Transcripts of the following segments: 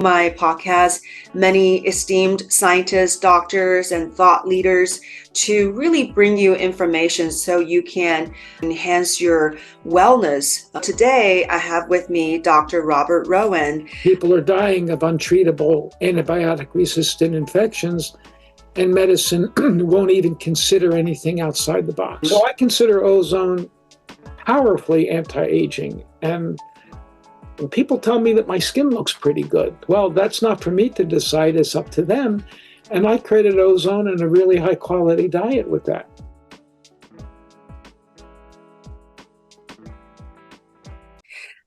my podcast many esteemed scientists, doctors, and thought leaders to really bring you information so you can enhance your wellness. Today, I have with me Dr. Robert Rowen. People are dying of untreatable antibiotic-resistant infections, and medicine won't even consider anything outside the box. So I consider ozone powerfully anti-aging, and people tell me that my skin looks pretty good. Well, that's not for me to decide. It's up to them. And I created ozone and a really high quality diet with that.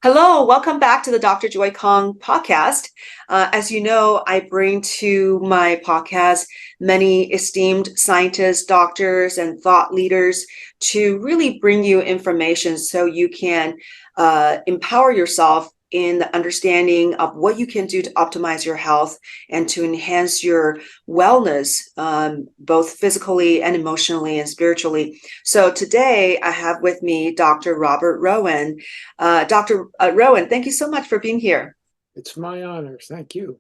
Hello, welcome back to the Dr. Joy Kong podcast. As you know, I bring to my podcast many esteemed scientists, doctors, and thought leaders to really bring you information so you can empower yourself in the understanding of what you can do to optimize your health and to enhance your wellness, both physically and emotionally and spiritually. So today I have with me Dr. Robert Rowen. Dr. Rowen, thank you so much for being here. It's my honor. Thank you.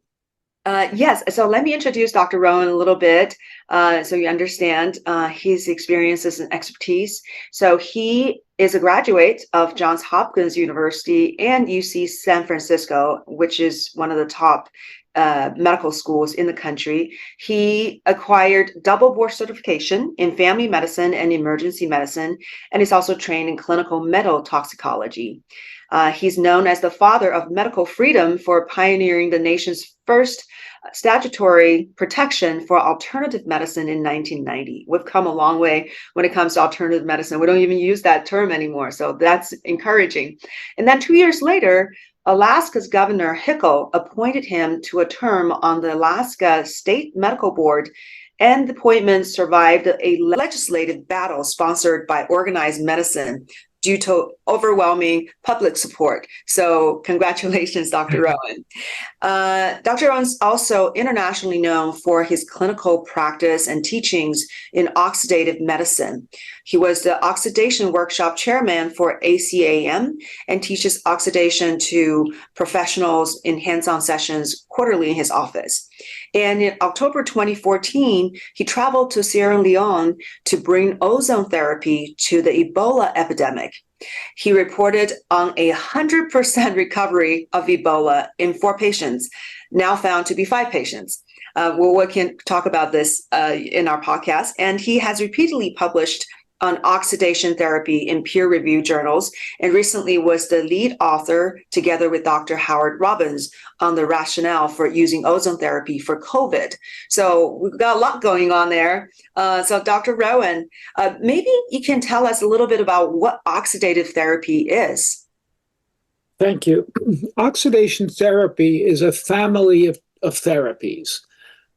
Yes, so let me introduce Dr. Rowen a little bit so you understand his experiences and expertise. So he is a graduate of Johns Hopkins University and UC San Francisco, which is one of the top medical schools in the country. He acquired double board certification in family medicine and emergency medicine, and is also trained in clinical metal toxicology. He's known as the father of medical freedom for pioneering the nation's first statutory protection for alternative medicine in 1990. We've come a long way when it comes to alternative medicine. We don't even use that term anymore, so that's encouraging. And then 2 years later, Alaska's Governor Hickel appointed him to a term on the Alaska State Medical Board, and the appointment survived a legislative battle sponsored by organized medicine due to overwhelming public support. So congratulations, Dr. Rowen. Dr. Rowen's also internationally known for his clinical practice and teachings in oxidative medicine. He was the oxidation workshop chairman for ACAM and teaches oxidation to professionals in hands-on sessions quarterly in his office. And in October 2014, he traveled to Sierra Leone to bring ozone therapy to the Ebola epidemic. He reported on 100% recovery of Ebola in 4 patients, now found to be 5 patients. We can talk about this in our podcast. And he has repeatedly published on oxidation therapy in peer-reviewed journals, and recently was the lead author, together with Dr. Howard Robbins, on the rationale for using ozone therapy for COVID. So we've got a lot going on there. So Dr. Rowen, maybe you can tell us a little bit about what oxidative therapy is. Thank you. Oxidation therapy is a family of therapies.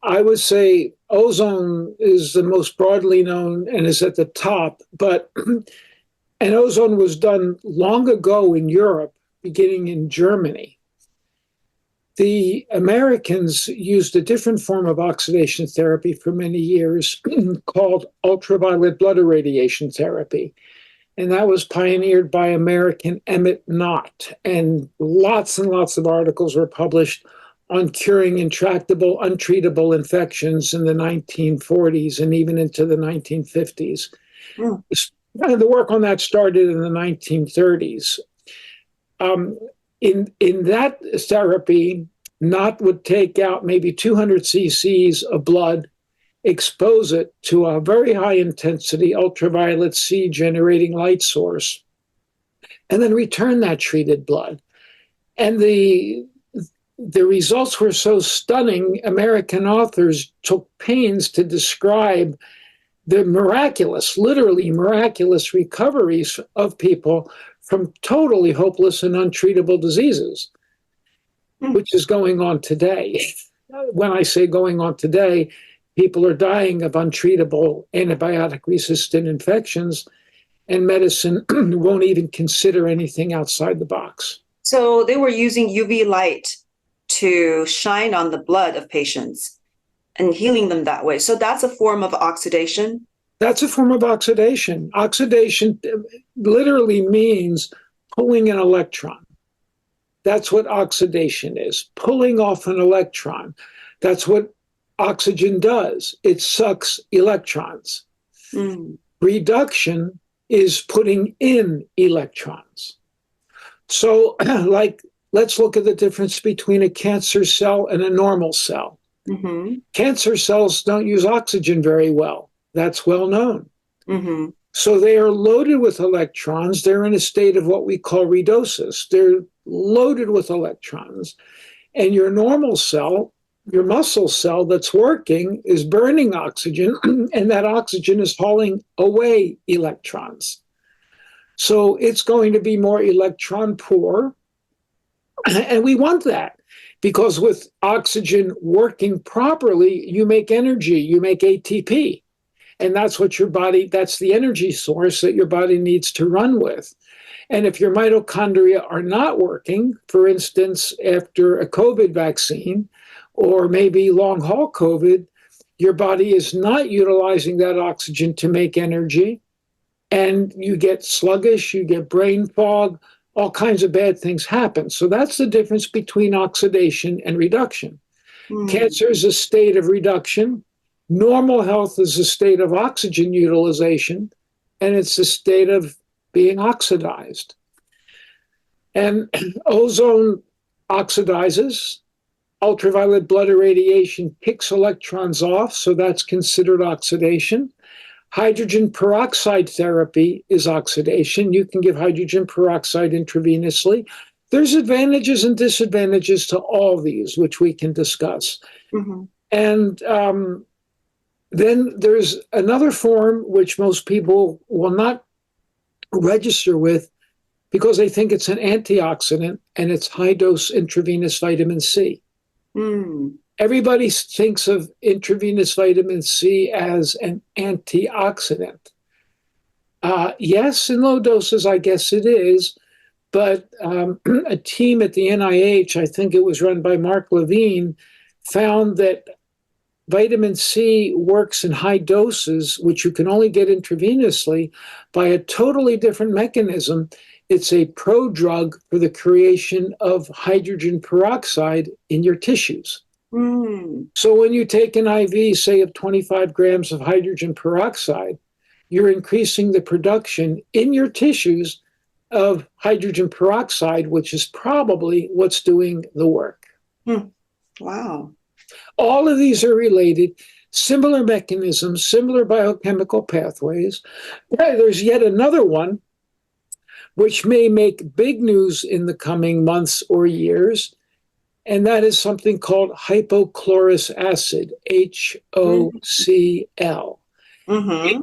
I would say ozone is the most broadly known and is at the top, and ozone was done long ago in Europe, beginning in Germany. The Americans used a different form of oxidation therapy for many years called ultraviolet blood irradiation therapy. And that was pioneered by American Emmett Knott. And lots of articles were published on curing intractable, untreatable infections in the 1940s and even into the 1950s. Mm. The work on that started in the 1930s. In that therapy, Knott would take out maybe 200 cc's of blood, expose it to a very high intensity ultraviolet C generating light source, and then return that treated blood. And the results were so stunning, American authors took pains to describe the literally miraculous recoveries of people from totally hopeless and untreatable diseases, which is going on today. When I say going on today, people are dying of untreatable antibiotic-resistant infections, and medicine won't even consider anything outside the box. So they were using UV light to shine on the blood of patients and healing them that way. So that's a form of oxidation? That's a form of oxidation. Oxidation literally means pulling an electron. That's what oxidation is, pulling off an electron. That's what oxygen does. It sucks electrons. Mm. Reduction is putting in electrons. So, let's look at the difference between a cancer cell and a normal cell. Mm-hmm. Cancer cells don't use oxygen very well. That's well known. Mm-hmm. So they are loaded with electrons. They're in a state of what we call redosis. They're loaded with electrons. And your normal cell, your muscle cell that's working, is burning oxygen, and that oxygen is hauling away electrons. So it's going to be more electron poor. And we want that because with oxygen working properly, you make energy, you make ATP. And that's what your body, that's the energy source that your body needs to run with. And if your mitochondria are not working, for instance, after a COVID vaccine or maybe long haul COVID, your body is not utilizing that oxygen to make energy. And you get sluggish, you get brain fog, all kinds of bad things happen. So that's the difference between oxidation and reduction. Mm. Cancer is a state of reduction. Normal health is a state of oxygen utilization, and it's a state of being oxidized. And ozone oxidizes. Ultraviolet blood irradiation kicks electrons off, so that's considered oxidation. Hydrogen peroxide therapy is oxidation. You can give hydrogen peroxide intravenously. There's advantages and disadvantages to all these, which we can discuss. Mm-hmm. And then there's another form which most people will not register with because they think it's an antioxidant, and it's high-dose intravenous vitamin C. Mm. Everybody thinks of intravenous vitamin C as an antioxidant. Yes, in low doses, I guess it is, but a team at the NIH, I think it was run by Mark Levine, found that vitamin C works in high doses, which you can only get intravenously, by a totally different mechanism. It's a prodrug for the creation of hydrogen peroxide in your tissues. Mm. So when you take an IV, say, of 25 grams of hydrogen peroxide, you're increasing the production in your tissues of hydrogen peroxide, which is probably what's doing the work. Mm. Wow. All of these are related, similar mechanisms, similar biochemical pathways. There's yet another one which may make big news in the coming months or years, and that is something called hypochlorous acid, HOCl. Mm-hmm.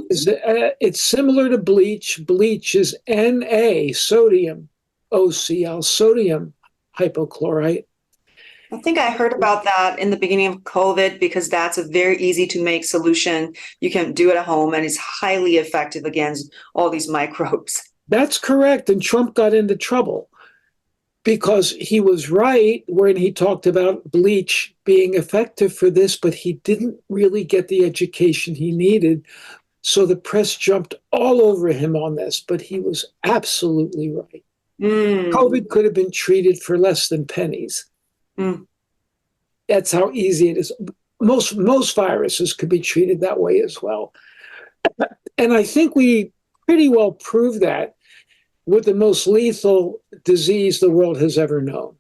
It's similar to bleach. Bleach is Na, sodium, OCl, sodium hypochlorite. I think I heard about that in the beginning of COVID because that's a very easy to make solution. You can do it at home and it's highly effective against all these microbes. That's correct. And Trump got into trouble because he was right when he talked about bleach being effective for this, but he didn't really get the education he needed. So the press jumped all over him on this, but he was absolutely right. Mm. COVID could have been treated for less than pennies. Mm. That's how easy it is. Most viruses could be treated that way as well. And I think we pretty well proved that with the most lethal disease the world has ever known.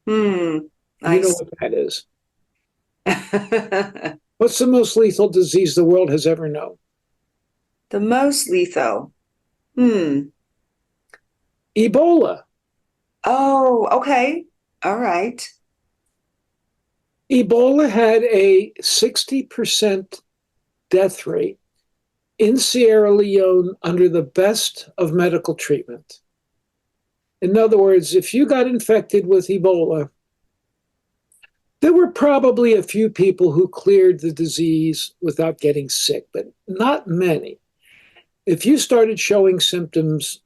Mm. You know what that is? What's the most lethal disease the world has ever known? The most lethal. Hmm. Ebola. Oh, okay. All right. Ebola had a 60% death rate in Sierra Leone under the best of medical treatment. In other words, if you got infected with Ebola, there were probably a few people who cleared the disease without getting sick, but not many. If you started showing symptoms,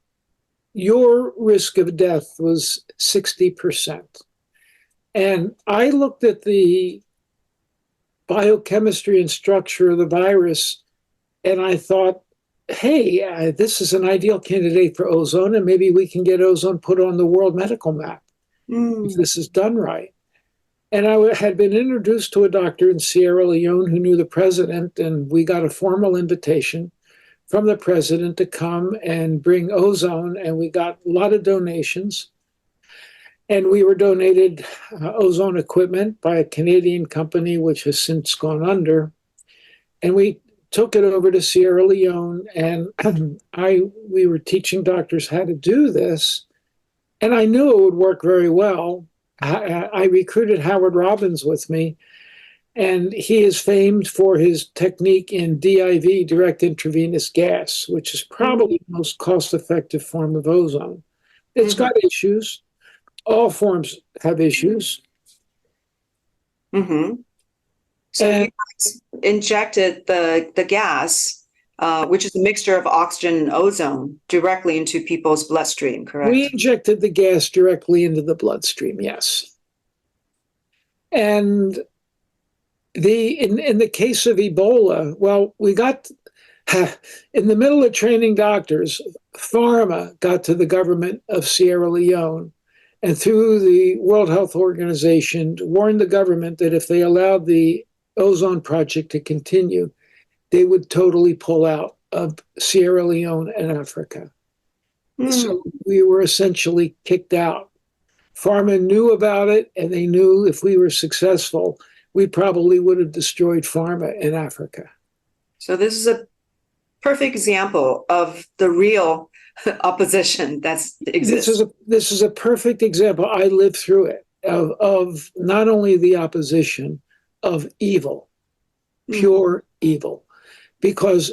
your risk of death was 60%. And I looked at the biochemistry and structure of the virus, and I thought, hey, this is an ideal candidate for ozone, and maybe we can get ozone put on the world medical map. if this is done right. And I had been introduced to a doctor in Sierra Leone who knew the president, and we got a formal invitation from the president to come and bring ozone, and we got a lot of donations. And we were donated ozone equipment by a Canadian company, which has since gone under. And we took it over to Sierra Leone, and we were teaching doctors how to do this. And I knew it would work very well. I recruited Howard Robbins with me, and he is famed for his technique in DIV, direct intravenous gas, which is probably the most cost-effective form of ozone. It's got issues. All forms have issues. So you guys injected the gas, which is a mixture of oxygen and ozone, directly into people's bloodstream, correct? We injected the gas directly into the bloodstream, yes. And in the case of Ebola, well, we got in the middle of training doctors, pharma got to the government of Sierra Leone, and through the World Health Organization warned the government that if they allowed the ozone project to continue, they would totally pull out of Sierra Leone and Africa. So we were essentially kicked out. Pharma knew about it, and they knew if we were successful, we probably would have destroyed pharma in Africa. So this is a perfect example of the real opposition that exists. This is a perfect example. I lived through it of not only the opposition, of evil, pure evil, because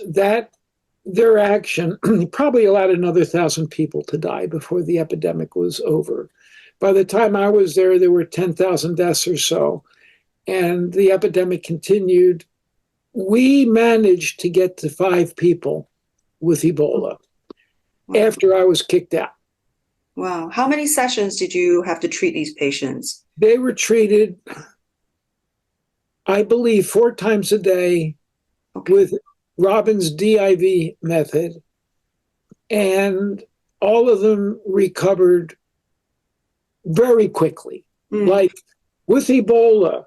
their action probably allowed another 1,000 people to die before the epidemic was over. By the time I was there, there were 10,000 deaths or so, and the epidemic continued. We managed to get to 5 people with Ebola after I was kicked out. Wow. How many sessions did you have to treat these patients? They were treated, I believe, 4 times a day with Robbins' DIV method, and all of them recovered very quickly. Like with Ebola,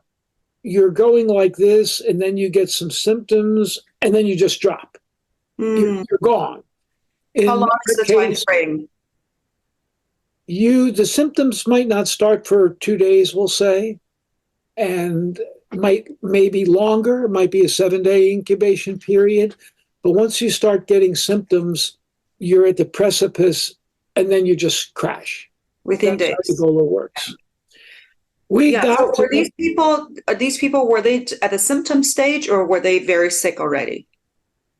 you're going like this, and then you get some symptoms, and then you just drop. You're gone. How long is the time frame? The symptoms might not start for 2 days, we'll say, and maybe longer. It might be a 7-day incubation period. But once you start getting symptoms, you're at the precipice, and then you just crash. Within That's days. how Ebola works. So were these people, were they at the symptom stage, or were they very sick already?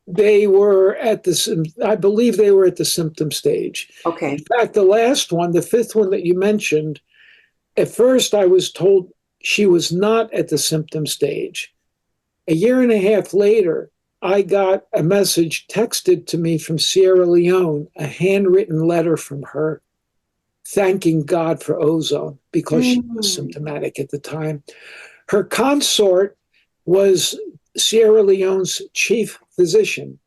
They were I believe they were at the symptom stage. Okay. In fact, the last one, the 5th one that you mentioned, at first I was told she was not at the symptom stage. A year and a half later, I got a message texted to me from Sierra Leone, a handwritten letter from her, thanking God for ozone because she was symptomatic at the time. Her consort was Sierra Leone's chief physician.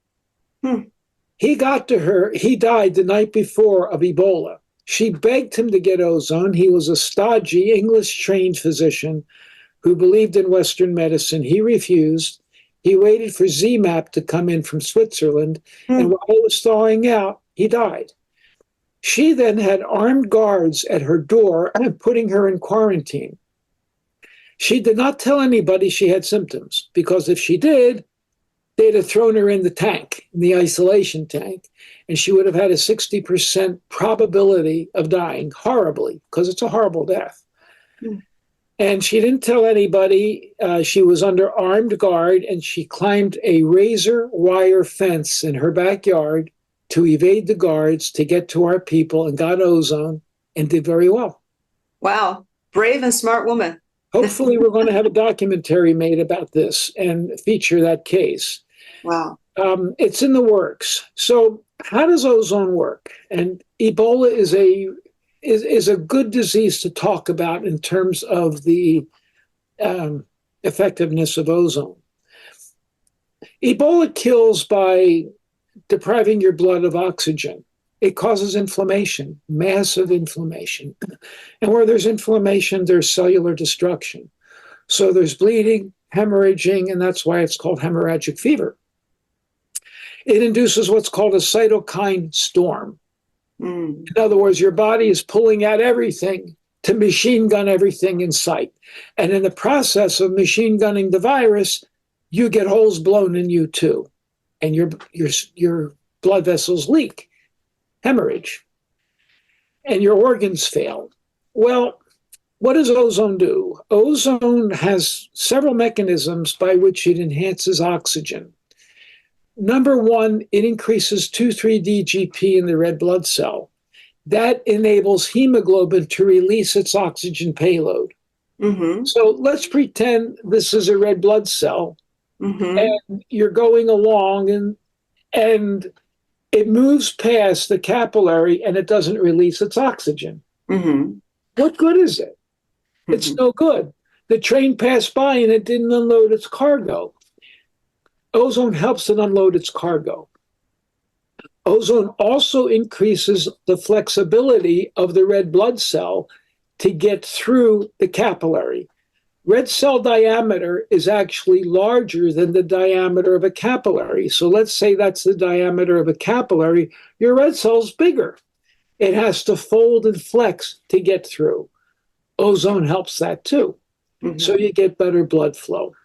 He got to her, he died the night before of Ebola. She begged him to get ozone. He was a stodgy, English-trained physician who believed in Western medicine. He refused. He waited for ZMAP to come in from Switzerland, and while it was thawing out, he died. She then had armed guards at her door putting her in quarantine. She did not tell anybody she had symptoms, because if she did, they'd have thrown her in the tank, in the isolation tank, and she would have had a 60% probability of dying horribly, because it's a horrible death. And she didn't tell anybody. She was under armed guard, and she climbed a razor wire fence in her backyard to evade the guards, to get to our people, and got ozone, and did very well. Wow. Brave and smart woman. Hopefully we're going to have a documentary made about this and feature that case. Wow. It's in the works. So how does ozone work? And Ebola is a good disease to talk about in terms of the effectiveness of ozone. Ebola kills by depriving your blood of oxygen. It causes inflammation, massive inflammation. And where there's inflammation, there's cellular destruction. So there's bleeding, hemorrhaging, and that's why it's called hemorrhagic fever. It induces what's called a cytokine storm. In other words, your body is pulling out everything to machine gun everything in sight. And in the process of machine gunning the virus, you get holes blown in you too. And your blood vessels leak, hemorrhage, and your organs fail. Well, what does ozone do? Ozone has several mechanisms by which it enhances oxygen. Number one, it increases 2,3-DGP in the red blood cell. That enables hemoglobin to release its oxygen payload. So let's pretend this is a red blood cell, and you're going along, and it moves past the capillary, and it doesn't release its oxygen. What good is it? It's no good. The train passed by, and it didn't unload its cargo. Ozone helps it unload its cargo. Ozone also increases the flexibility of the red blood cell to get through the capillary. Red cell diameter is actually larger than the diameter of a capillary. So let's say that's the diameter of a capillary. Your red cell's bigger. It has to fold and flex to get through. Ozone helps that too. So you get better blood flow.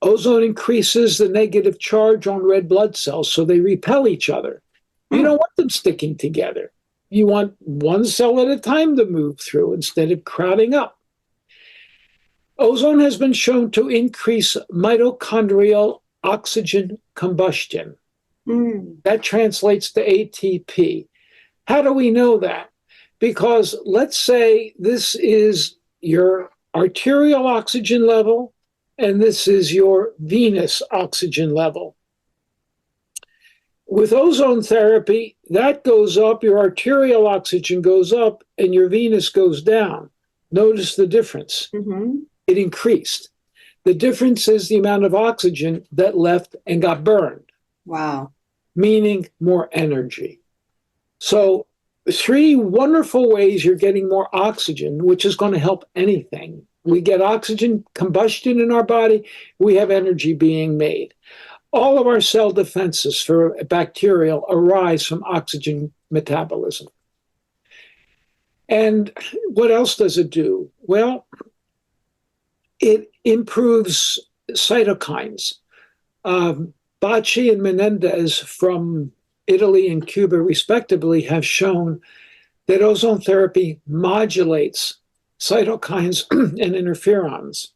Ozone increases the negative charge on red blood cells, so they repel each other. You don't want them sticking together. You want one cell at a time to move through instead of crowding up. Ozone has been shown to increase mitochondrial oxygen combustion. That translates to ATP. How do we know that? Because let's say this is your arterial oxygen level, and this is your venous oxygen level. With ozone therapy, that goes up, your arterial oxygen goes up, and your venous goes down. Notice the difference. It increased. The difference is the amount of oxygen that left and got burned. Wow. Meaning more energy. So 3 wonderful ways you're getting more oxygen, which is going to help anything. We get oxygen combustion in our body, we have energy being made. All of our cell defenses for bacterial arise from oxygen metabolism. And what else does it do? Well, it improves cytokines. Bacci and Menendez from Italy and Cuba, respectively, have shown that ozone therapy modulates cytokines and interferons.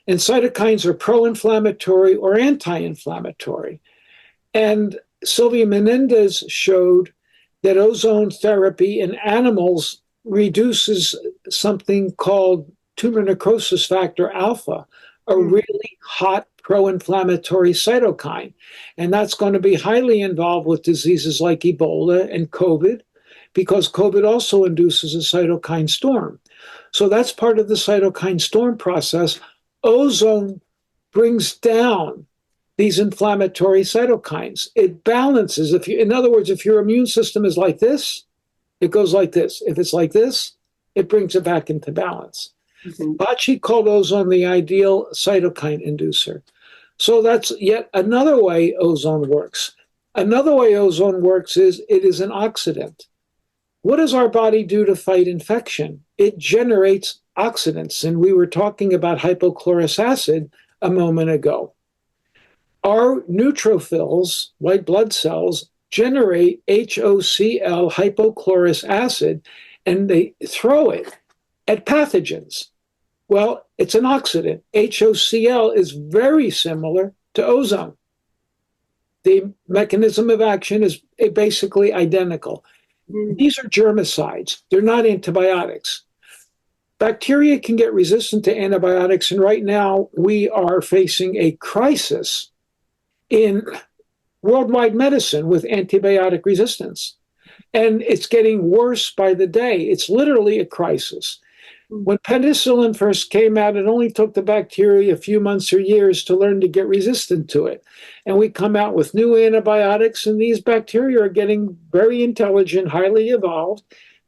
And cytokines are pro-inflammatory or anti-inflammatory. And Sylvia Menendez showed that ozone therapy in animals reduces something called tumor necrosis factor alpha, a really hot pro-inflammatory cytokine. And that's going to be highly involved with diseases like Ebola and COVID, because COVID also induces a cytokine storm. So that's part of the cytokine storm process. Ozone brings down these inflammatory cytokines. It balances. In other words, if your immune system is like this, it goes like this. If it's like this, it brings it back into balance. Bacci called ozone the ideal cytokine inducer. So that's yet another way ozone works. Another way ozone works is it is an oxidant. What does our body do to fight infection? It generates oxidants, and we were talking about hypochlorous acid a moment ago. Our neutrophils, white blood cells, generate HOCl, hypochlorous acid, and they throw it at pathogens. Well, it's an oxidant. HOCl is very similar to ozone. The mechanism of action is basically identical. These are germicides. They're not antibiotics. Bacteria can get resistant to antibiotics, and right now we are facing a crisis in worldwide medicine with antibiotic resistance. And it's getting worse by the day. It's literally a crisis. When penicillin first came out, it only took the bacteria a few months or years to learn to get resistant to it. And we come out with new antibiotics, and these bacteria are getting very intelligent, highly evolved,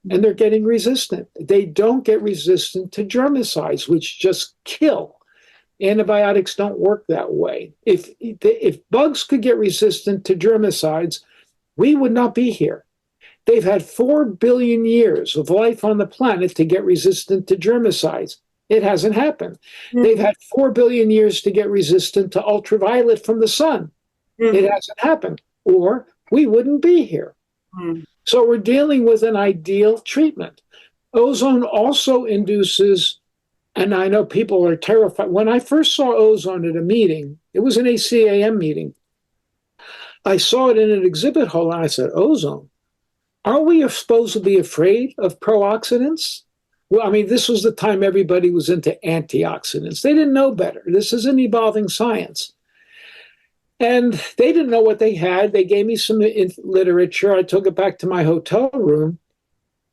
and they're getting resistant. They don't get resistant to germicides, which just kill. Antibiotics don't work that way. If bugs could get resistant to germicides, we would not be here. They've had 4 billion years of life on the planet to get resistant to germicides. It hasn't happened. Mm-hmm. They've had 4 billion years to get resistant to ultraviolet from the sun. Mm-hmm. It hasn't happened, or we wouldn't be here. Mm-hmm. So we're dealing with an ideal treatment. Ozone also induces, and I know people are terrified. When I first saw ozone at a meeting, it was an ACAM meeting. I saw it in an exhibit hall, and I said, ozone? Are we supposed to be afraid of pro-oxidants? Well, I mean, this was the time everybody was into antioxidants. They didn't know better. This is an evolving science. And they didn't know what they had. They gave me some literature. I took it back to my hotel room.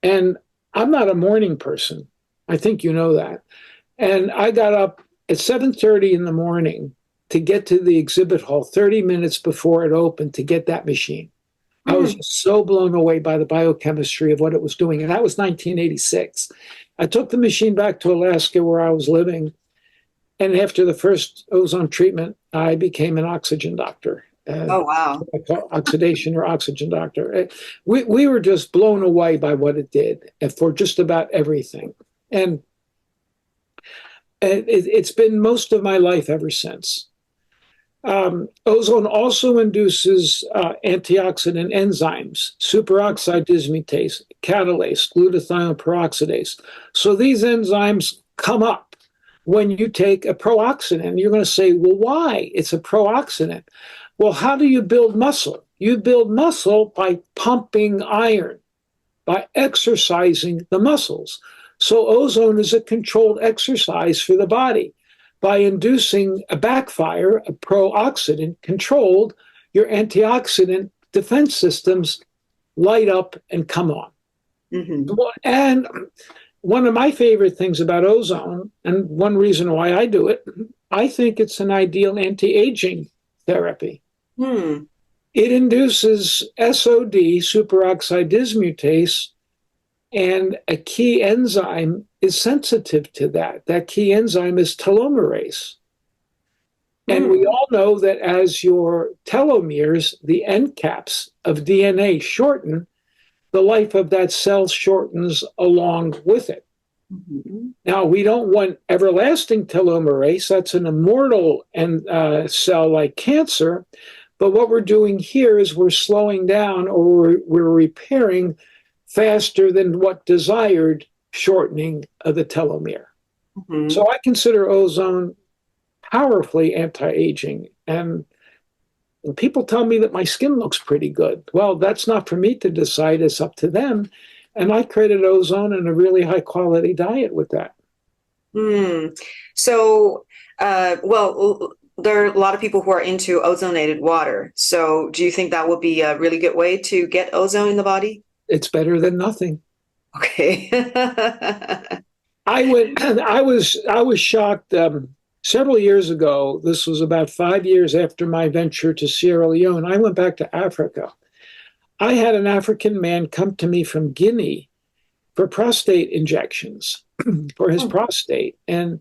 And I'm not a morning person. I think you know that. And I got up at 7:30 in the morning to get to the exhibit hall 30 minutes before it opened to get that machine. I was so blown away by the biochemistry of what it was doing. And that was 1986. I took the machine back to Alaska where I was living. And after the first ozone treatment, I became an oxygen doctor. Oh, wow. Oxidation or oxygen doctor. We were just blown away by what it did for just about everything. And it's been most of my life ever since. Ozone also induces antioxidant enzymes, superoxide dismutase, catalase, glutathione peroxidase. So these enzymes come up when you take a pro-oxidant. You're going to say, well, why? It's a pro-oxidant. Well, how do you build muscle? You build muscle by pumping iron, by exercising the muscles. So ozone is a controlled exercise for the body. By inducing a backfire, a pro-oxidant controlled, your antioxidant defense systems light up and come on. Mm-hmm. And one of my favorite things about ozone, and one reason why I do it, I think it's an ideal anti-aging therapy. It induces SOD, superoxide dismutase, and a key enzyme is sensitive to that. That key enzyme is telomerase. And we all know that as your telomeres, the end caps of DNA shorten, the life of that cell shortens along with it. Mm-hmm. Now, we don't want everlasting telomerase. That's an immortal cell like cancer. But what we're doing here is we're slowing down, or we're repairing faster than what desired shortening of the telomere. Mm-hmm. So I consider ozone powerfully anti-aging. And people tell me that my skin looks pretty good. Well, that's not for me to decide. It's up to them. And I credit ozone and a really high quality diet with that. So, well, there are a lot of people who are into ozonated water. So do you think that would be a really good way to get ozone in the body? It's better than nothing. Okay. I was shocked several years ago. This was about 5 years after my venture to Sierra Leone. I went back to Africa. I had an African man come to me from Guinea for prostate injections for his prostate. And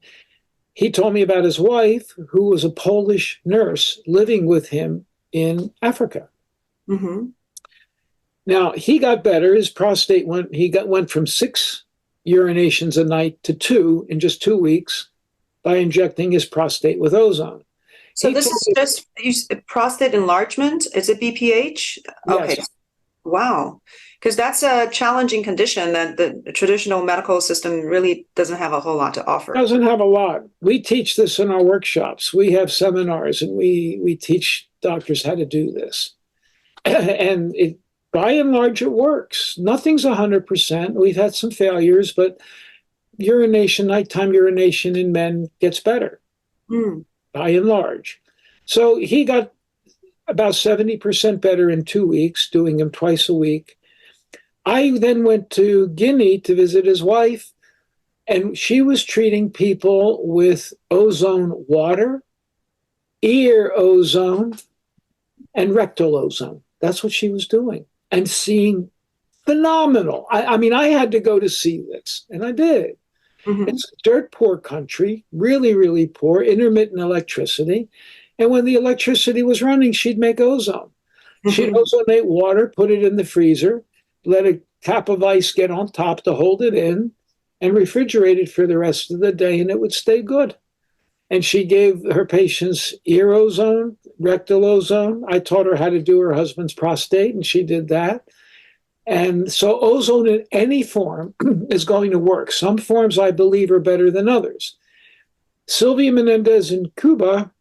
he told me about his wife, who was a Polish nurse living with him in Africa. Mm-hmm. Now, he got better. His prostate went from 6 urinations a night to 2 in just 2 weeks by injecting his prostate with ozone. So this is just prostate enlargement? Is it BPH? Okay. Yes. Wow. Because that's a challenging condition that the traditional medical system really doesn't have a whole lot to offer. Doesn't have a lot. We teach this in our workshops. We have seminars, and we teach doctors how to do this. And by and large, it works. Nothing's 100%. We've had some failures, but nighttime urination in men gets better, by and large. So he got about 70% better in 2 weeks, doing them twice a week. I then went to Guinea to visit his wife. And she was treating people with ozone water, ear ozone, and rectal ozone. That's what she was doing and seeing phenomenal. I mean, I had to go to see this, and I did. Mm-hmm. It's a dirt poor country, really, really poor, intermittent electricity. And when the electricity was running, she'd make ozone. She'd ozonate water, put it in the freezer, let a cap of ice get on top to hold it in, and refrigerate it for the rest of the day, and it would stay good. And she gave her patients ear ozone, rectal ozone. I taught her how to do her husband's prostate, and she did that. And so ozone in any form is going to work. Some forms, I believe, are better than others. Sylvia Menendez in Cuba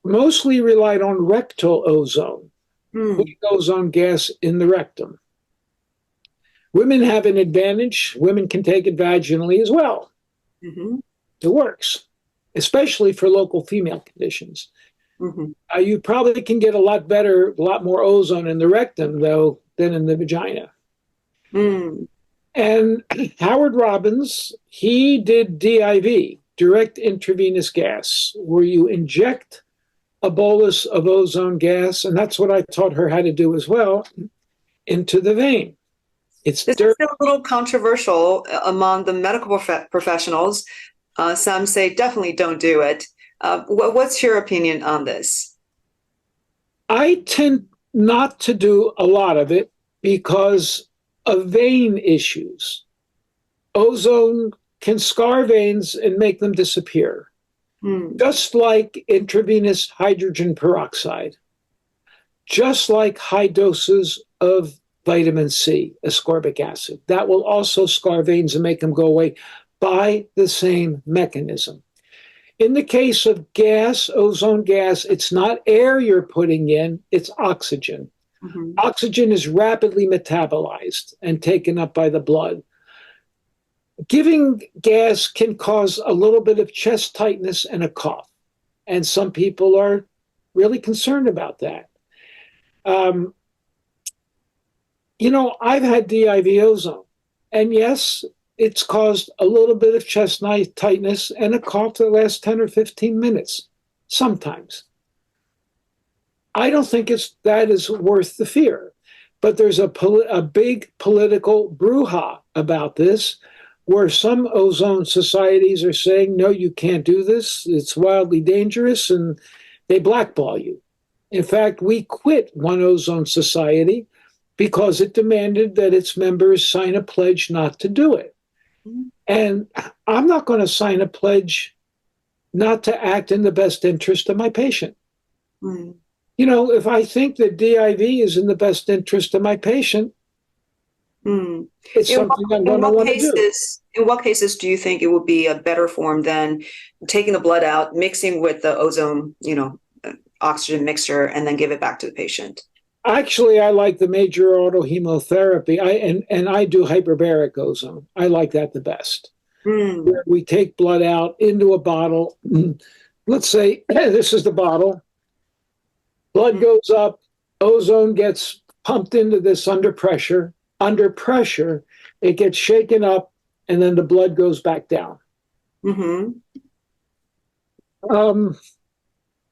mostly relied on rectal ozone, putting ozone gas in the rectum. Women have an advantage. Women can take it vaginally as well. Mm-hmm. It works, especially for local female conditions. Mm-hmm. You probably can get a lot more ozone in the rectum, though, than in the vagina. Mm. And Howard Robbins, he did DIV, direct intravenous gas, where you inject a bolus of ozone gas, and that's what I taught her how to do as well, into the vein. This is a little controversial among the medical professionals. Some say definitely don't do it. What's your opinion on this? I tend not to do a lot of it because of vein issues. Ozone can scar veins and make them disappear, just like intravenous hydrogen peroxide, just like high doses of vitamin C, ascorbic acid. That will also scar veins and make them go away by the same mechanism. In the case of gas, ozone gas, it's not air you're putting in, it's oxygen. Mm-hmm. Oxygen is rapidly metabolized and taken up by the blood. Giving gas can cause a little bit of chest tightness and a cough. And some people are really concerned about that. I've had DIV ozone. And yes, it's caused a little bit of chest tightness and a cough that lasts 10 or 15 minutes, sometimes. I don't think that is worth the fear. But there's a big political brouhaha about this, where some ozone societies are saying, no, you can't do this. It's wildly dangerous, and they blackball you. In fact, we quit one ozone society because it demanded that its members sign a pledge not to do it. And I'm not going to sign a pledge not to act in the best interest of my patient. If I think that DIV is in the best interest of my patient, it's something I'm going to want to do. In what cases do you think it would be a better form than taking the blood out, mixing with the ozone, oxygen mixture, and then give it back to the patient? Actually, I like the major autohemotherapy. I do hyperbaric ozone. I like that the best. Where we take blood out into a bottle. Let's say this is the bottle. Blood goes up, ozone gets pumped into this under pressure. Under pressure, it gets shaken up, and then the blood goes back down.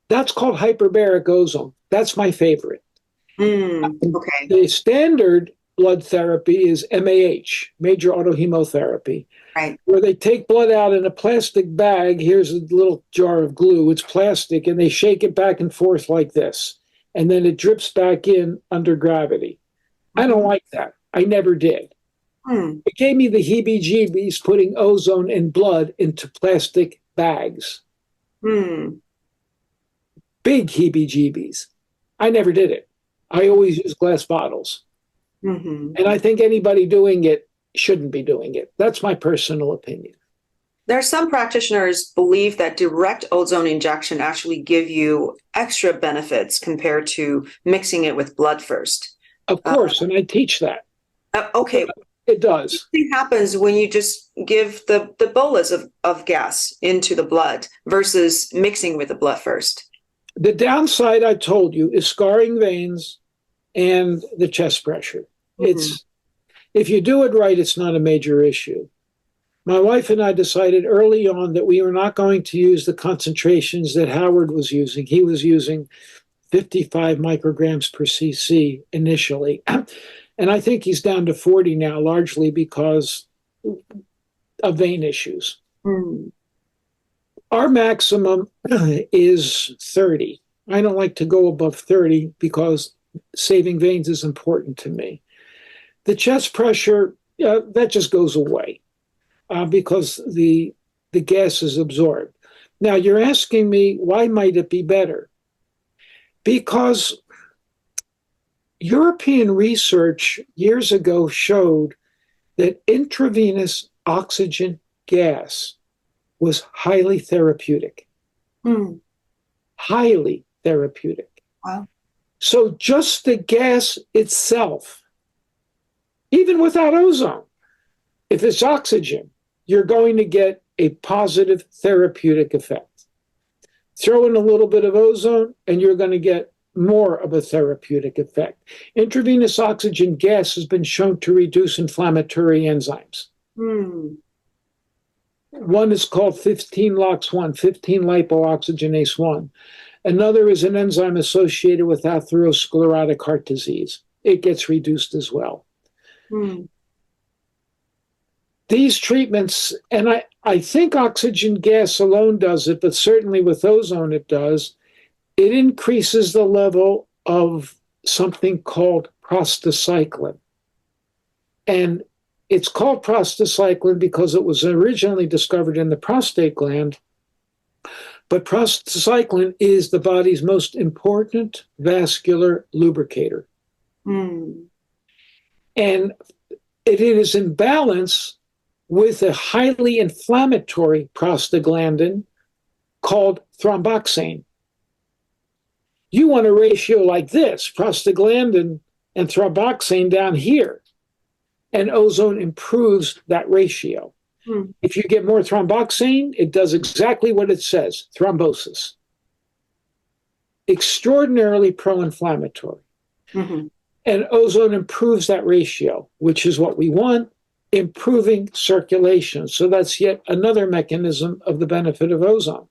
That's called hyperbaric ozone. That's my favorite. Okay. The standard blood therapy is MAH, major autohemotherapy, right, where they take blood out in a plastic bag. Here's a little jar of glue. It's plastic, and they shake it back and forth like this, and then it drips back in under gravity. I don't like that. I never did. It gave me the heebie-jeebies putting ozone and blood into plastic bags. Big heebie-jeebies. I never did it. I always use glass bottles. And I think anybody doing it shouldn't be doing it. That's my personal opinion. There are some practitioners believe that direct ozone injection actually give you extra benefits compared to mixing it with blood first. Of course, and I teach that. Okay. It does. What happens when you just give the bolus of gas into the blood versus mixing with the blood first? The downside, I told you, is scarring veins and the chest pressure. If you do it right, it's not a major issue. My wife and I decided early on that we were not going to use the concentrations that Howard was using. He was using 55 micrograms per cc initially. And I think he's down to 40 now, largely because of vein issues. Mm. Our maximum is 30. I don't like to go above 30 because saving veins is important to me. The chest pressure, that just goes away because the gas is absorbed. Now, you're asking me, why might it be better? Because European research years ago showed that intravenous oxygen gas was highly therapeutic. Mm. Highly therapeutic. Wow. So just the gas itself, even without ozone, if it's oxygen, you're going to get a positive therapeutic effect. Throw in a little bit of ozone and you're going to get more of a therapeutic effect. Intravenous oxygen gas has been shown to reduce inflammatory enzymes. Mm. One is called 15-LOX1, 15-lipooxygenase 1. Another is an enzyme associated with atherosclerotic heart disease. It gets reduced as well. Mm. These treatments, and I think oxygen gas alone does it, but certainly with ozone it does, it increases the level of something called prostacyclin. And it's called prostacyclin because it was originally discovered in the prostate gland, but prostacyclin is the body's most important vascular lubricator. Mm. And it is in balance with a highly inflammatory prostaglandin called thromboxane. You want a ratio like this, prostaglandin and thromboxane down here, and ozone improves that ratio. Mm. If you get more thromboxane, it does exactly what it says, thrombosis. Extraordinarily pro-inflammatory. Mm-hmm. And ozone improves that ratio, which is what we want, improving circulation. So that's yet another mechanism of the benefit of ozone.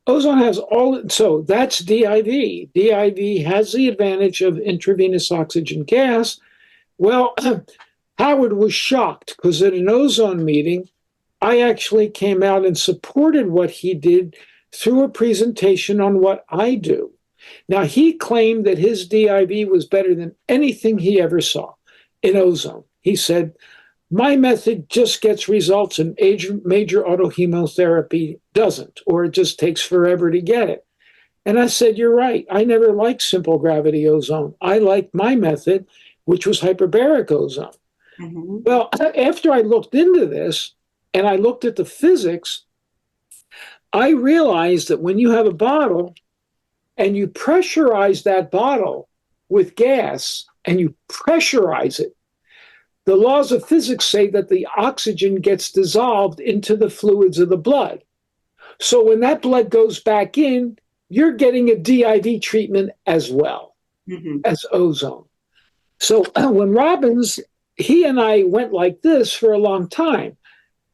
Ozone has so that's DIV. DIV has the advantage of intravenous oxygen gas. Well, Howard was shocked because at an ozone meeting, I actually came out and supported what he did through a presentation on what I do. Now, he claimed that his DIV was better than anything he ever saw in ozone. He said, my method just gets results and major autohemotherapy doesn't, or it just takes forever to get it. And I said, you're right. I never liked simple gravity ozone. I liked my method, which was hyperbaric ozone. Mm-hmm. Well, after I looked into this and I looked at the physics, I realized that when you have a bottle and you pressurize that bottle with gas and you pressurize it, the laws of physics say that the oxygen gets dissolved into the fluids of the blood. So when that blood goes back in, you're getting a DIV treatment as well as ozone. So when Robbins, he and I went like this for a long time.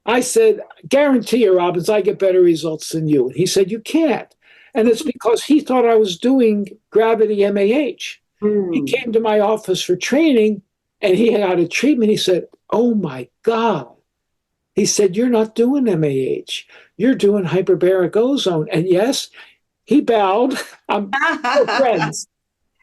I said, guarantee you, Robbins, I get better results than you. And he said, you can't. And it's because he thought I was doing gravity MAH. He came to my office for training and he had a treatment. He said, oh my God. He said, you're not doing MAH. You're doing hyperbaric ozone. And yes, he bowed. We're friends.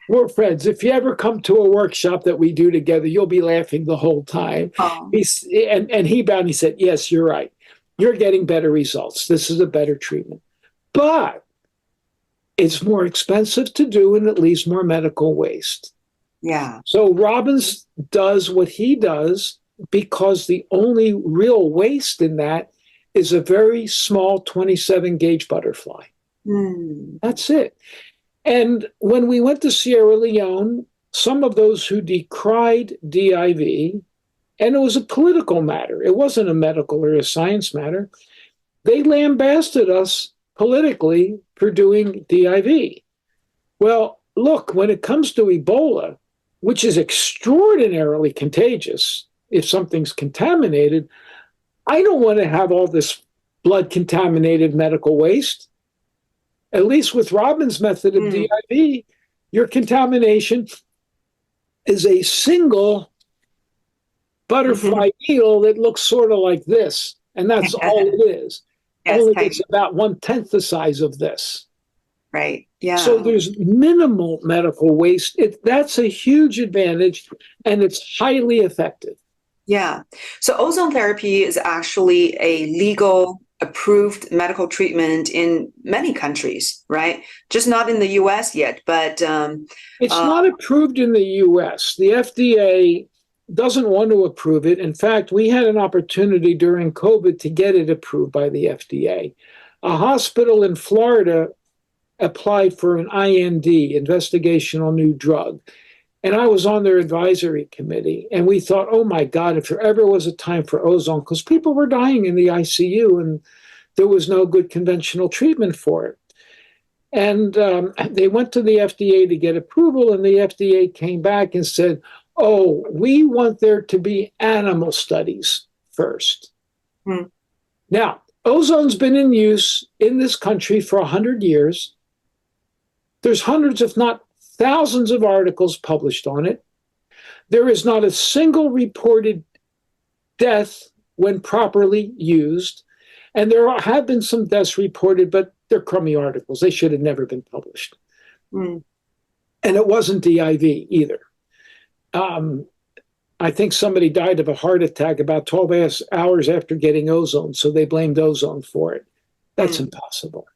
We're friends. If you ever come to a workshop that we do together, you'll be laughing the whole time. Oh. And he bowed and he said, yes, you're right. You're getting better results. This is a better treatment. But it's more expensive to do and it leaves more medical waste. Yeah. So Robbins does what he does because the only real waste in that is a very small 27 gauge butterfly. That's it. And when we went to Sierra Leone, some of those who decried DIV, and it was a political matter, it wasn't a medical or a science matter, they lambasted us politically for doing DIV. Well, look, when it comes to Ebola, which is extraordinarily contagious if something's contaminated, I don't want to have all this blood contaminated medical waste. At least with Robin's method of DIV, your contamination is a single butterfly eel that looks sort of like this. And that's all it is. Yes, Only tiny. it's about 1/10 the size of this. Right. Yeah. So there's minimal medical waste. That's a huge advantage, and it's highly effective. Yeah. So ozone therapy is actually a legal approved medical treatment in many countries, right? Just not in the US yet, but it's not approved in the US. The FDA doesn't want to approve it. In fact, we had an opportunity during COVID to get it approved by the FDA. A hospital in Florida applied for an IND, investigational new drug. And I was on their advisory committee, and we thought, oh my God, if there ever was a time for ozone, because people were dying in the ICU and there was no good conventional treatment for it. And they went to the FDA to get approval, and the FDA came back and said, oh, we want there to be animal studies first. Now, ozone's been in use in this country for 100 years. There's hundreds, if not thousands of articles published on it. There is not a single reported death when properly used. And there have been some deaths reported, but they're crummy articles. They should have never been published. And it wasn't DIV either. I think somebody died of a heart attack about 12 hours after getting ozone, so they blamed ozone for it. That's impossible.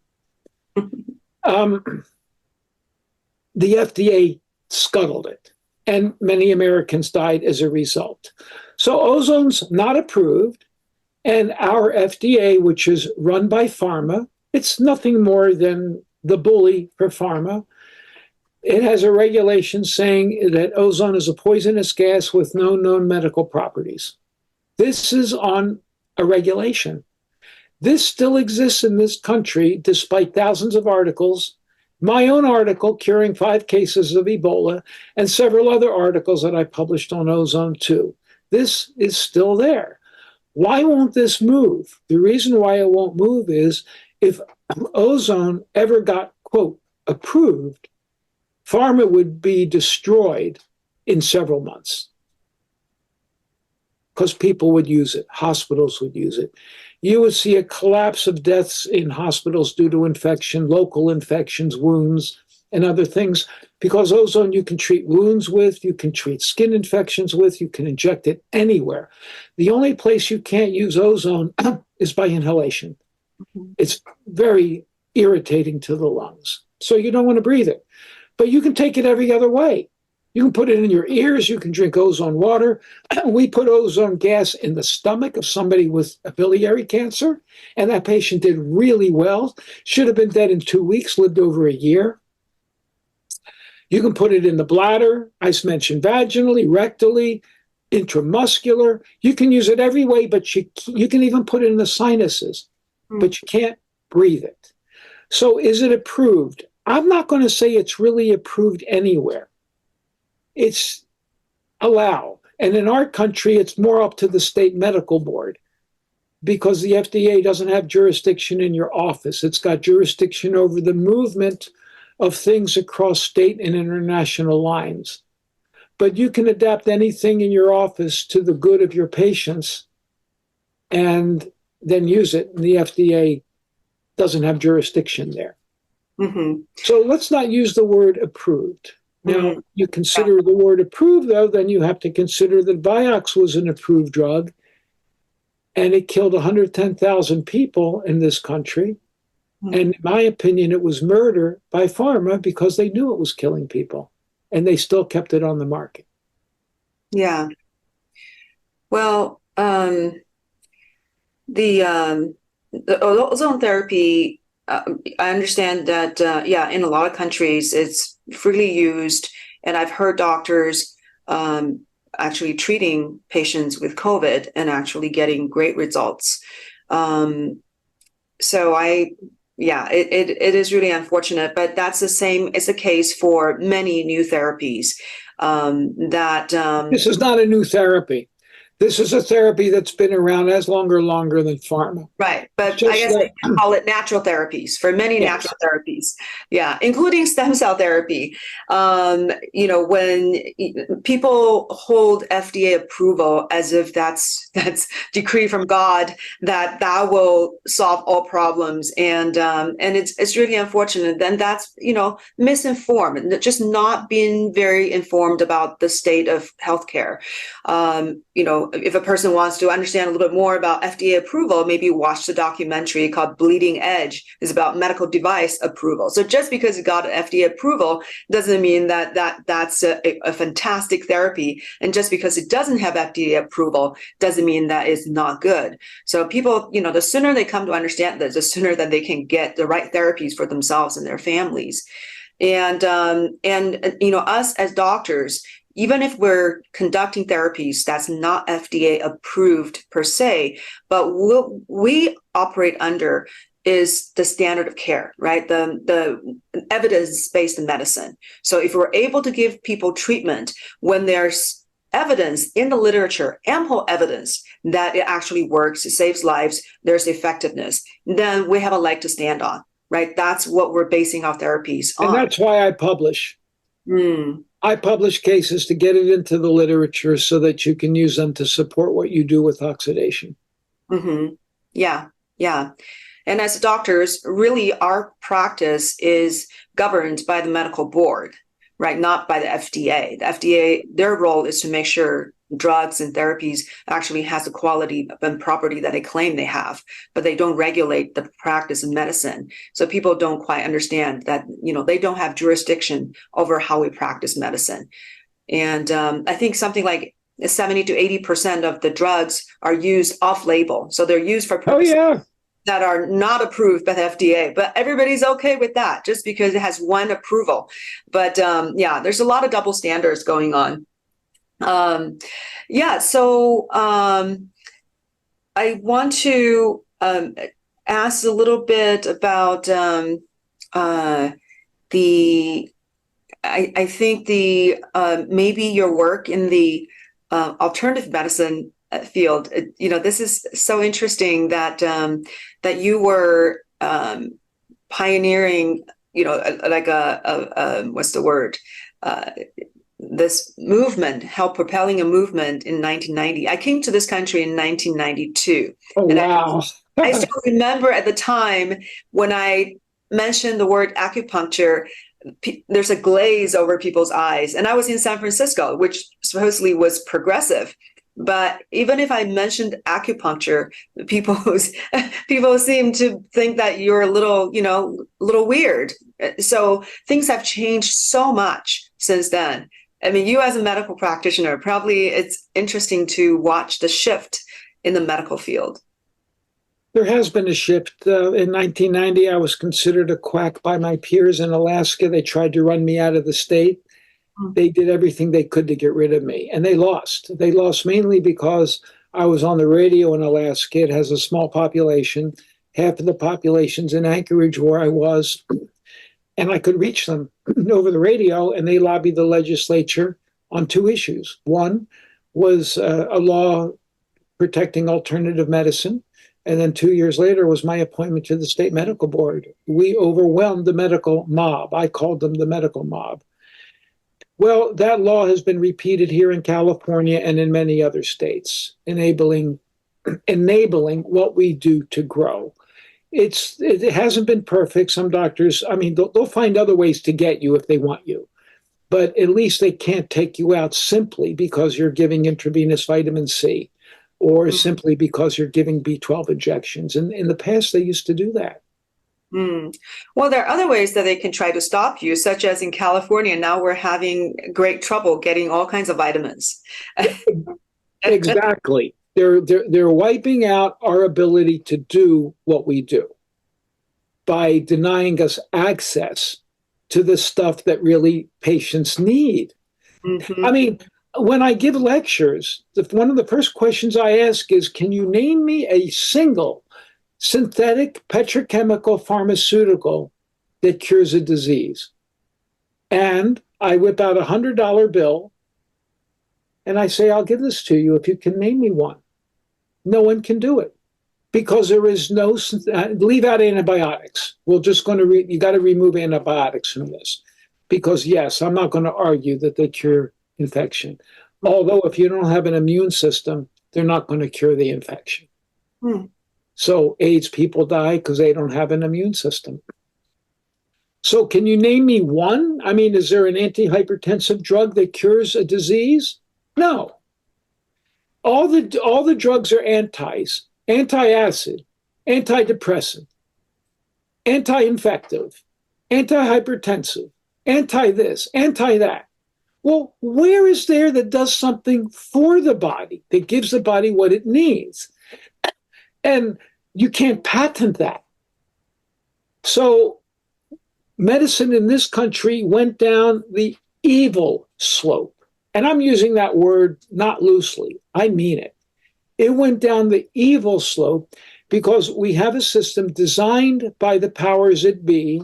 The FDA scuttled it, and many Americans died as a result. So ozone's not approved, and our FDA, which is run by pharma, it's nothing more than the bully for pharma. It has a regulation saying that ozone is a poisonous gas with no known medical properties. This is on a regulation. This still exists in this country despite thousands of articles. My own article, Curing 5 Cases of Ebola, and several other articles that I published on ozone too. This is still there. Why won't this move? The reason why it won't move is if ozone ever got, quote, approved, pharma would be destroyed in several months because people would use it, hospitals would use it. You would see a collapse of deaths in hospitals due to infection, local infections, wounds, and other things. Because ozone you can treat wounds with, you can treat skin infections with, you can inject it anywhere. The only place you can't use ozone is by inhalation. It's very irritating to the lungs. So you don't want to breathe it. But you can take it every other way. You can put it in your ears. You can drink ozone water. We put ozone gas in the stomach of somebody with biliary cancer, and that patient did really well. Should have been dead in 2 weeks, lived over a year. You can put it in the bladder. I mentioned vaginally, rectally, intramuscular. You can use it every way, but you can even put it in the sinuses, but you can't breathe it. So is it approved? I'm not going to say it's really approved anywhere. It's allowed. And in our country, it's more up to the state medical board because the FDA doesn't have jurisdiction in your office. It's got jurisdiction over the movement of things across state and international lines. But you can adapt anything in your office to the good of your patients and then use it. And the FDA doesn't have jurisdiction there. So let's not use the word approved. Now, you consider the word approved, though, then you have to consider that Vioxx was an approved drug, and it killed 110,000 people in this country. And in my opinion, it was murder by pharma because they knew it was killing people, and they still kept it on the market. Yeah. Well, the ozone therapy, I understand that, in a lot of countries, it's freely used. And I've heard doctors actually treating patients with COVID and actually getting great results. So it is really unfortunate, but that's the same is the case for many new therapies This is not a new therapy. This is a therapy that's been around as longer than pharma. Right. But I Just guess that, they can call it natural therapies for many yes. natural therapies. Yeah, including stem cell therapy. When people hold FDA approval as if that's decree from God that will solve all problems, and it's really unfortunate. Then that's misinformed, just not being very informed about the state of healthcare. If a person wants to understand a little bit more about FDA approval, maybe watch the documentary called Bleeding Edge. It's about medical device approval. So just because it got FDA approval doesn't mean that's a fantastic therapy. And just because it doesn't have FDA approval doesn't mean that it's not good. So people, the sooner they come to understand this, the sooner that they can get the right therapies for themselves and their families. And us as doctors, even if we're conducting therapies that's not FDA approved per se, but what we operate under is the standard of care, right? The evidence-based medicine. So if we're able to give people treatment when there's evidence in the literature, ample evidence that it actually works, it saves lives, there's effectiveness, then we have a leg to stand on, right? That's what we're basing our therapies on. And that's why I publish. I publish cases to get it into the literature so that you can use them to support what you do with oxidation. Yeah. And as doctors, really our practice is governed by the medical board, right? Not by the FDA. The FDA, their role is to make sure drugs and therapies actually has the quality and property that they claim they have, but they don't regulate the practice of medicine. So people don't quite understand that, they don't have jurisdiction over how we practice medicine. And I think something like 70 to 80% of the drugs are used off-label. So they're used for purposes that are not approved by the FDA, but everybody's okay with that just because it has one approval. But there's a lot of double standards going on. So I want to ask a little bit about I think maybe your work in the alternative medicine field. This is so interesting that that you were pioneering. Like what's the word? This movement, helped propelling a movement in 1990. I came to this country in 1992. Oh, and wow. I still remember at the time when I mentioned the word acupuncture, there's a glaze over people's eyes. And I was in San Francisco, which supposedly was progressive. But even if I mentioned acupuncture, people seem to think that you're a little weird. So things have changed so much since then. I mean, you as a medical practitioner, probably it's interesting to watch the shift in the medical field. There has been a shift. In 1990, I was considered a quack by my peers in Alaska. They tried to run me out of the state. They did everything they could to get rid of me, and they lost. They lost mainly because I was on the radio in Alaska. It has a small population. Half of the population's in Anchorage, where I was, and I could reach them over the radio, and they lobbied the legislature on two issues. One was a law protecting alternative medicine, and then 2 years later was my appointment to the state medical board. We overwhelmed the medical mob. I called them the medical mob. Well, that law has been repeated here in California and in many other states, enabling what we do to grow. It hasn't been perfect. Some doctors, they'll find other ways to get you if they want you, but at least they can't take you out simply because you're giving intravenous vitamin C or simply because you're giving B12 injections. And in the past, they used to do that. Well, there are other ways that they can try to stop you, such as in California. Now we're having great trouble getting all kinds of vitamins. Exactly. They're wiping out our ability to do what we do by denying us access to the stuff that really patients need. I mean, when I give lectures, one of the first questions I ask is, can you name me a single synthetic petrochemical pharmaceutical that cures a disease? And I whip out $100 bill And I say, I'll give this to you if you can name me one. No one can do it because there is no, leave out antibiotics. We're just going to, you got to remove antibiotics from this. Because yes, I'm not going to argue that they cure infection. Although if you don't have an immune system, they're not going to cure the infection. So AIDS people die because they don't have an immune system. So can you name me one? I mean, is there an antihypertensive drug that cures a disease? No. All the drugs are antis, anti-acid, antidepressant, anti-infective, antihypertensive, anti-this, anti-that. Well, where is there that does something for the body, that gives the body what it needs? And you can't patent that. So medicine in this country went down the evil slope. And I'm using that word not loosely. I mean it. It went down the evil slope because we have a system designed by the powers that be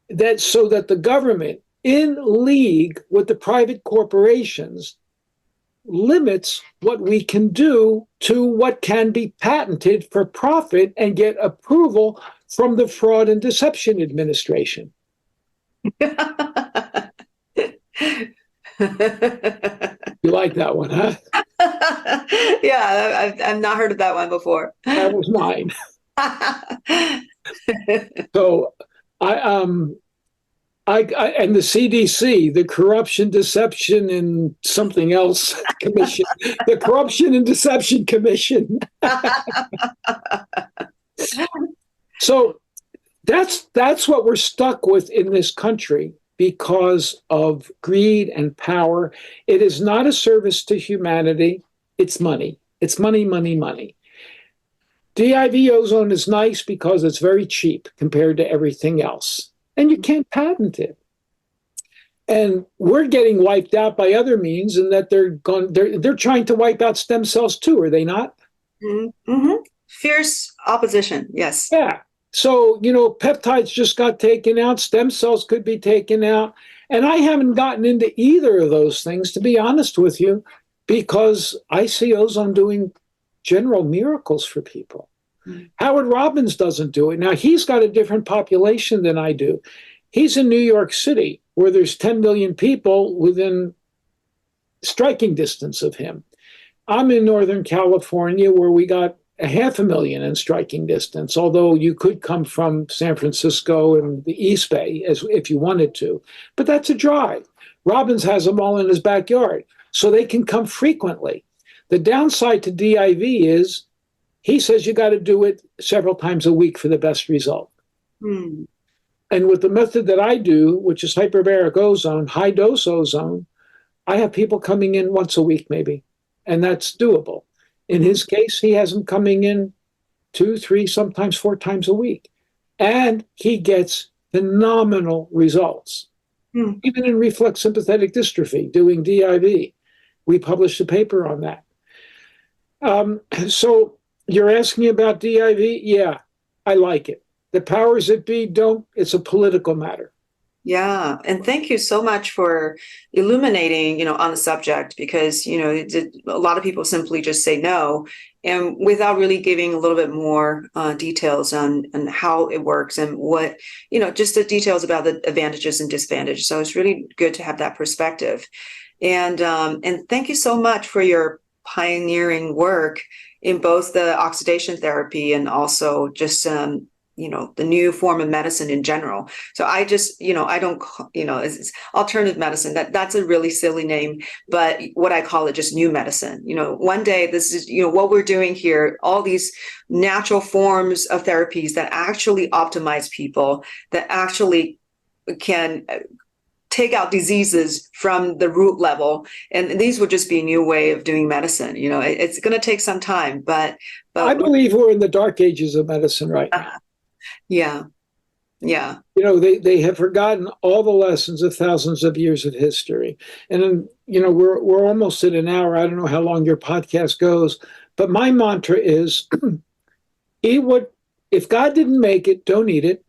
that so that the government, in league with the private corporations, limits what we can do to what can be patented for profit and get approval from the Fraud and Deception Administration. You like that one, huh? Yeah, I've not heard of that one before. That was mine. So I and the CDC, the Corruption, Deception, and something else commission, the Corruption and Deception Commission. So that's what we're stuck with in this country because of greed and power. It is not a service to humanity. It's money. It's money, money, money. DIV ozone is nice because it's very cheap compared to everything else. And you can't patent it. And we're getting wiped out by other means in that they're trying to wipe out stem cells too, are they not? Mm-hmm. Fierce opposition, yes. Yeah. So, peptides just got taken out, stem cells could be taken out. And I haven't gotten into either of those things, to be honest with you, because I see ozone doing general miracles for people. Howard Robbins doesn't do it. Now, he's got a different population than I do. He's in New York City, where there's 10 million people within striking distance of him. I'm in Northern California, where we got 500,000 in striking distance, although you could come from San Francisco and the East Bay if you wanted to. But that's a drive. Robbins has them all in his backyard, so they can come frequently. The downside to DIV is he says you got to do it several times a week for the best result. And with the method that I do, which is hyperbaric ozone, high dose ozone, I have people coming in once a week maybe, and that's doable. In his case, he has them coming in 2, 3, sometimes 4 times a week. And he gets phenomenal results. Even in reflex sympathetic dystrophy, doing DIV. We published a paper on that. So you're asking about DIV? Yeah, I like it. The powers that be don't. It's a political matter. Yeah, and thank you so much for illuminating, on the subject, because, a lot of people simply just say no, and without really giving a little bit more details on how it works and what, just the details about the advantages and disadvantages. So it's really good to have that perspective. And thank you so much for your pioneering work in both the oxidation therapy and also just the new form of medicine in general. So I just, I don't, it's alternative medicine. That's a really silly name, but what I call it just new medicine. One day this is, what we're doing here, all these natural forms of therapies that actually optimize people, that actually can take out diseases from the root level. And these would just be a new way of doing medicine. It's going to take some time, but I believe we're in the dark ages of medicine right now. Yeah. They have forgotten all the lessons of thousands of years of history. And we're almost at an hour. I don't know how long your podcast goes, but my mantra is eat what, if God didn't make it, don't eat it.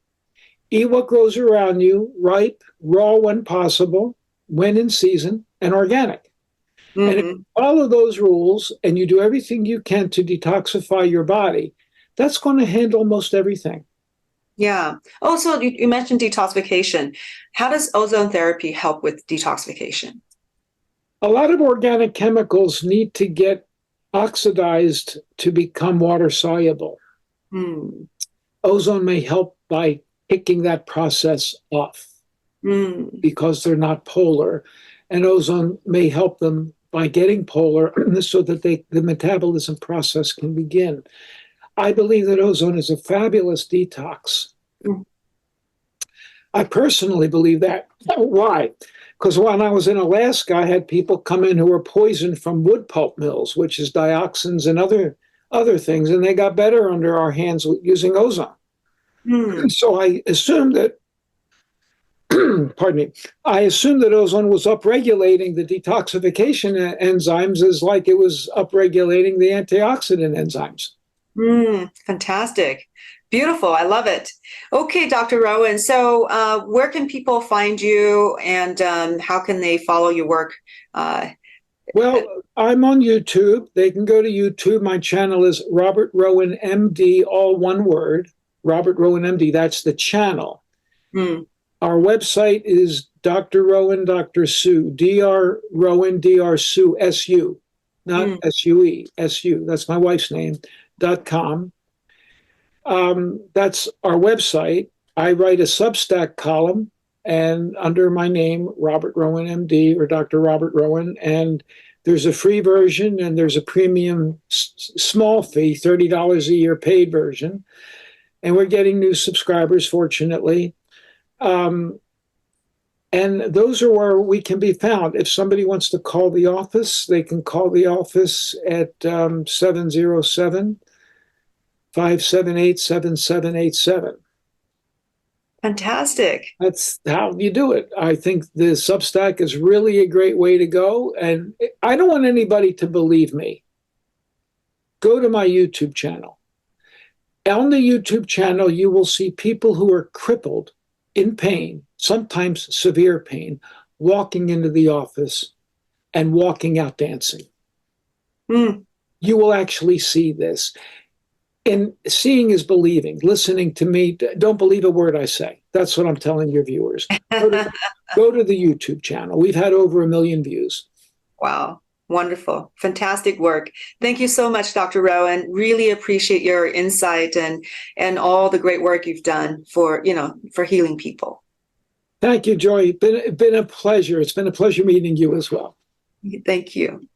Eat what grows around you, ripe, raw when possible, when in season, and organic. And if you follow those rules and you do everything you can to detoxify your body, that's going to handle most everything. Yeah. Also, you mentioned detoxification. How does ozone therapy help with detoxification? A lot of organic chemicals need to get oxidized to become water soluble. Mm. Ozone may help by kicking that process off because they're not polar. And ozone may help them by getting polar so that the metabolism process can begin. I believe that ozone is a fabulous detox. I personally believe that. Why? Because when I was in Alaska, I had people come in who were poisoned from wood pulp mills, which is dioxins and other things, and they got better under our hands using ozone. So I assumed that, pardon me, I assumed that ozone was upregulating the detoxification enzymes as like it was upregulating the antioxidant enzymes. Fantastic. Beautiful. I love it. Okay, Dr. Rowen. So where can people find you and how can they follow your work? Well, I'm on YouTube. They can go to YouTube. My channel is Robert Rowen MD, all one word. Robert Rowen MD. That's the channel. Our website is Dr. Rowen, Dr. Sue, Dr. Rowen, Dr. Sue, SU, not SUE, SU. That's my wife's name, .com. That's our website. I write a Substack column and under my name, Robert Rowen, MD, or Dr. Robert Rowen, and there's a free version and there's a premium small fee, $30 a year paid version. And we're getting new subscribers, fortunately. And those are where we can be found. If somebody wants to call the office, they can call the office at 707 578 7787. Fantastic. That's how you do it. I think the Substack is really a great way to go. And I don't want anybody to believe me. Go to my YouTube channel. On the YouTube channel, you will see people who are crippled, in pain, sometimes severe pain, walking into the office and walking out dancing. You will actually see this. And seeing is believing. Listening to me, don't believe a word I say. That's what I'm telling your viewers. Go to the YouTube channel. We've had over 1 million views. Wow. Wonderful. Fantastic work. Thank you so much, Dr. Rowen. Really appreciate your insight and all the great work you've done for healing people. Thank you, Joy. It's been a pleasure. It's been a pleasure meeting you as well. Thank you.